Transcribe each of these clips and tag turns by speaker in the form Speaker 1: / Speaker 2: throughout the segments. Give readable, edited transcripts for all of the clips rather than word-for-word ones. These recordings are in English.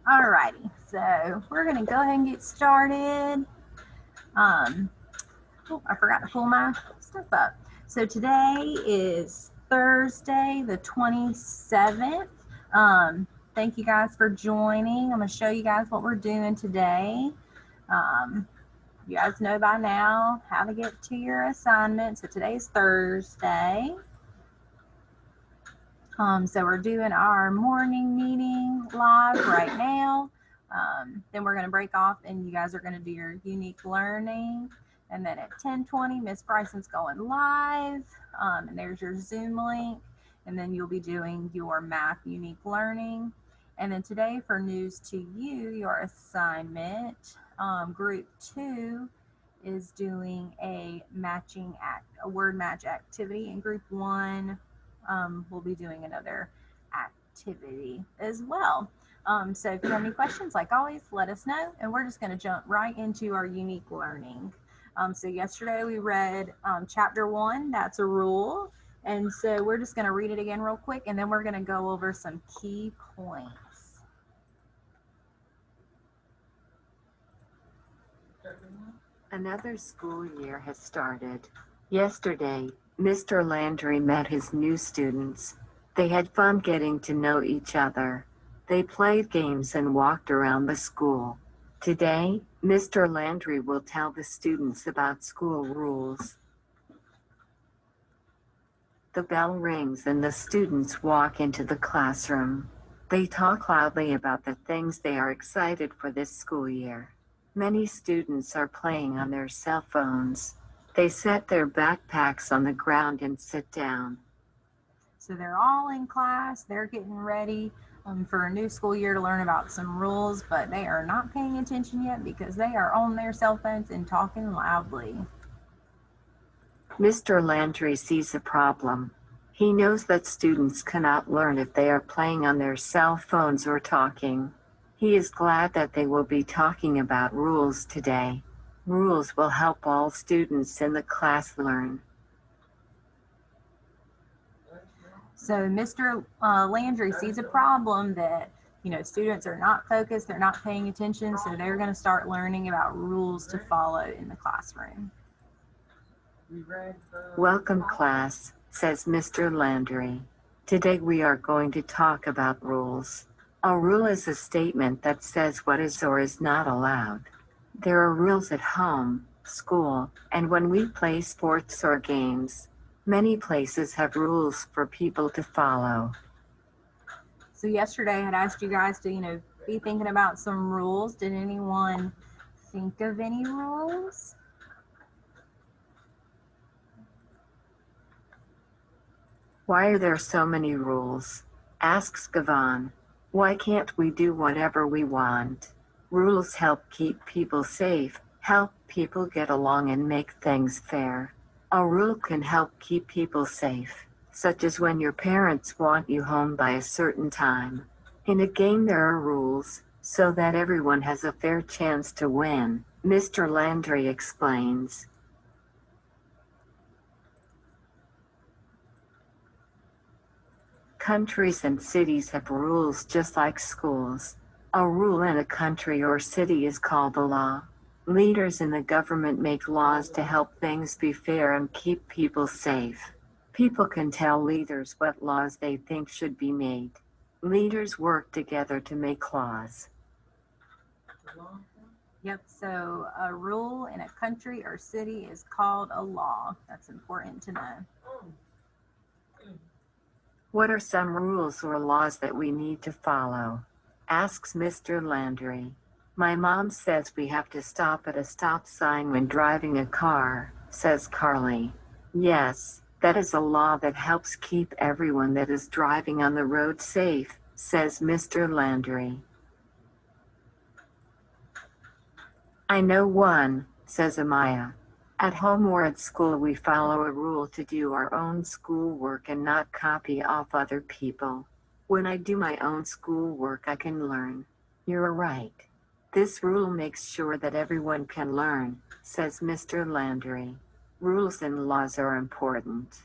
Speaker 1: Alrighty, so we're gonna go ahead and get started. I forgot to pull my stuff up. So today is Thursday, the 27th. Thank you guys for joining. I'm gonna show you guys what we're doing today. You guys know by now how to get to your assignment. So today's Thursday. So we're doing our morning meeting live right now. Then we're going to break off and you guys are going to do your unique learning. And then at 10:20, Miss Bryson's going live. And there's your Zoom link. And then you'll be doing your math unique learning. And then today for news to you, your assignment, group 2 is doing a word match activity, and group 1 we'll be doing another activity as well. So if you have any questions, like always, let us know, and we're just going to jump right into our unique learning. So yesterday we read chapter 1, that's a rule, and so we're just going to read it again real quick, and then we're going to go over some key points.
Speaker 2: Another school year has started. Yesterday, Mr. Landry met his new students. They had fun getting to know each other. They played games and walked around the school. Today, Mr. Landry will tell the students about school rules. The bell rings and the students walk into the classroom. They talk loudly about the things they are excited for this school year. Many students are playing on their cell phones. They set their backpacks on the ground and sit down.
Speaker 1: So they're all in class, they're getting ready for a new school year to learn about some rules, but they are not paying attention yet because they are on their cell phones and talking loudly.
Speaker 2: Mr. Landry sees a problem. He knows that students cannot learn if they are playing on their cell phones or talking. He is glad that they will be talking about rules today. Rules will help all students in the class learn.
Speaker 1: So Mr. Landry sees a problem that students are not focused, they're not paying attention, so they're going to start learning about rules to follow in the classroom.
Speaker 2: Welcome, class, says Mr. Landry. Today we are going to talk about rules. A rule is a statement that says what is or is not allowed. There are rules at home, school, and when we play sports or games. Many places have rules for people to follow.
Speaker 1: So yesterday I had asked you guys to, be thinking about some rules. Did anyone think of any rules?
Speaker 2: Why are there so many rules? Asks Gavan. Why can't we do whatever we want? Rules help keep people safe, help people get along and make things fair. A rule can help keep people safe, such as when your parents want you home by a certain time. In a game there are rules, so that everyone has a fair chance to win, Mr. Landry explains. Countries and cities have rules just like schools. A rule in a country or city is called a law. Leaders in the government make laws to help things be fair and keep people safe. People can tell leaders what laws they think should be made. Leaders work together to make laws.
Speaker 1: Yep, so a rule in a country or city is called a law. That's important to know.
Speaker 2: What are some rules or laws that we need to follow? Asks Mr. Landry. My mom says we have to stop at a stop sign when driving a car, says Carly. Yes, that is a law that helps keep everyone that is driving on the road safe, says Mr. Landry. I know one, says Amaya. At home or at school we follow a rule to do our own schoolwork and not copy off other people. When I do my own schoolwork I can learn. You're right. This rule makes sure that everyone can learn, says Mr. Landry. Rules and laws are important.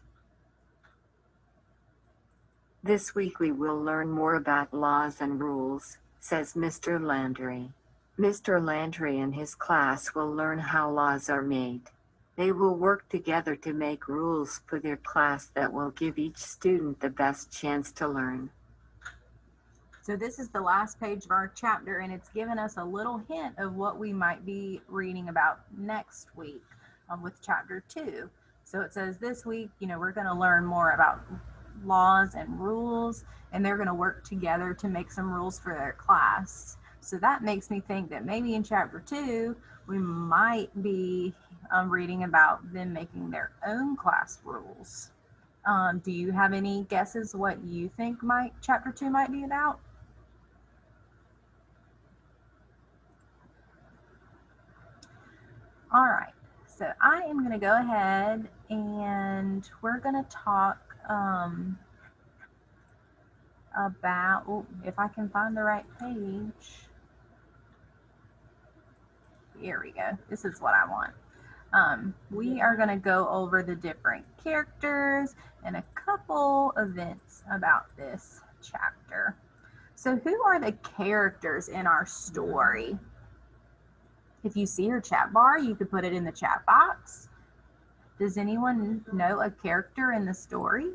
Speaker 2: This week we will learn more about laws and rules, says Mr. Landry. Mr. Landry and his class will learn how laws are made. They will work together to make rules for their class that will give each student the best chance to learn.
Speaker 1: So this is the last page of our chapter, and it's given us a little hint of what we might be reading about next week with chapter 2. So it says this week, we're going to learn more about laws and rules, and they're going to work together to make some rules for their class. So that makes me think that maybe in chapter 2, we might be reading about them making their own class rules. Do you have any guesses what you think chapter 2 might be about? All right, so I am going to go ahead and we're going to talk about, if I can find the right page. Here we go. This is what I want. We are going to go over the different characters and a couple events about this chapter. So who are the characters in our story? If you see your chat bar, you could put it in the chat box. Does anyone know a character in the story?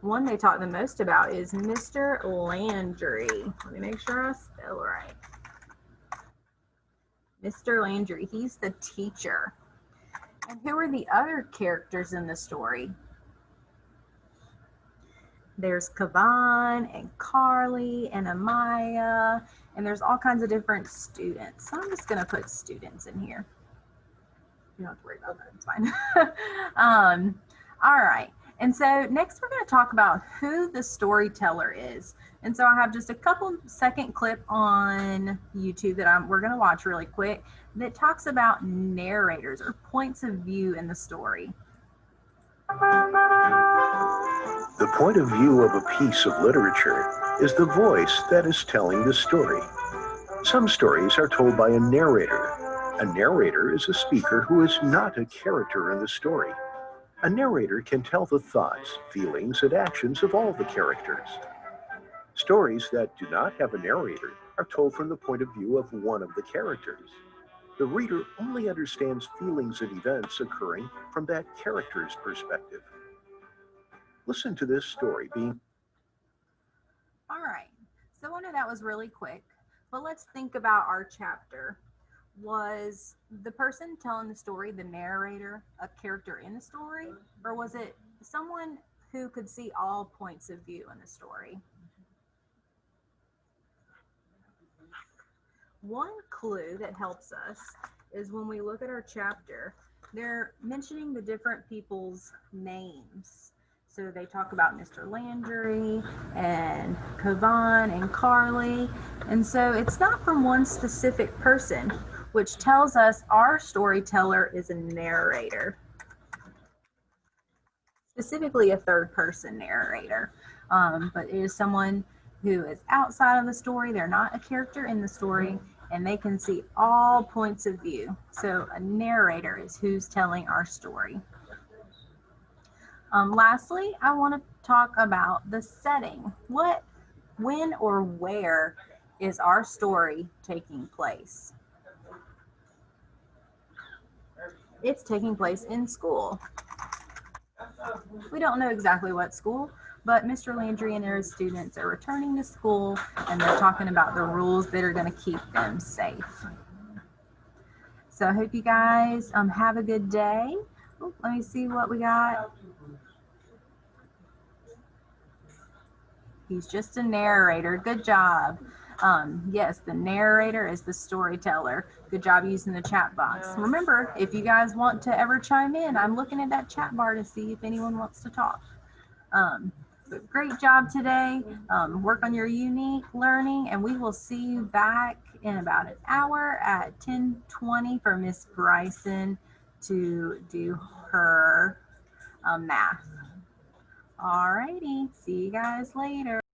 Speaker 1: One they talk the most about is Mr. Landry. Let me make sure I spell right. Mr. Landry, he's the teacher. And who are the other characters in the story? There's Kavan and Carly and Amaya, and there's all kinds of different students. So I'm just going to put students in here. You don't have to worry about that, it's fine. All right, and so next we're going to talk about who the storyteller is. And so I have just a couple second clip on YouTube that we're going to watch really quick that talks about narrators or points of view in the story.
Speaker 3: The point of view of a piece of literature is the voice that is telling the story. Some stories are told by a narrator. A narrator is a speaker who is not a character in the story. A narrator can tell the thoughts, feelings, and actions of all the characters. Stories that do not have a narrator are told from the point of view of one of the characters. The reader only understands feelings and events occurring from that character's perspective. Listen to this story being...
Speaker 1: All right, so I know that was really quick, but let's think about our chapter. Was the person telling the story, the narrator, a character in the story, or was it someone who could see all points of view in the story? One clue that helps us is when we look at our chapter, they're mentioning the different people's names. So they talk about Mr. Landry and Kavan and Carly. And so it's not from one specific person, which tells us our storyteller is a narrator, specifically a third person narrator. But it is someone who is outside of the story. They're not a character in the story, and they can see all points of view. So a narrator is who's telling our story. Lastly, I want to talk about the setting. When, or where is our story taking place? It's taking place in school. We don't know exactly what school, but Mr. Landry and his students are returning to school, and they're talking about the rules that are going to keep them safe. So I hope you guys have a good day. Ooh, let me see what we got. He's just a narrator. Good job. Yes, the narrator is the storyteller. Good job using the chat box. Remember, if you guys want to ever chime in, I'm looking at that chat bar to see if anyone wants to talk. But great job today. Work on your unique learning, and we will see you back in about an hour at 10:20 for Miss Bryson to do her math. All righty. See you guys later.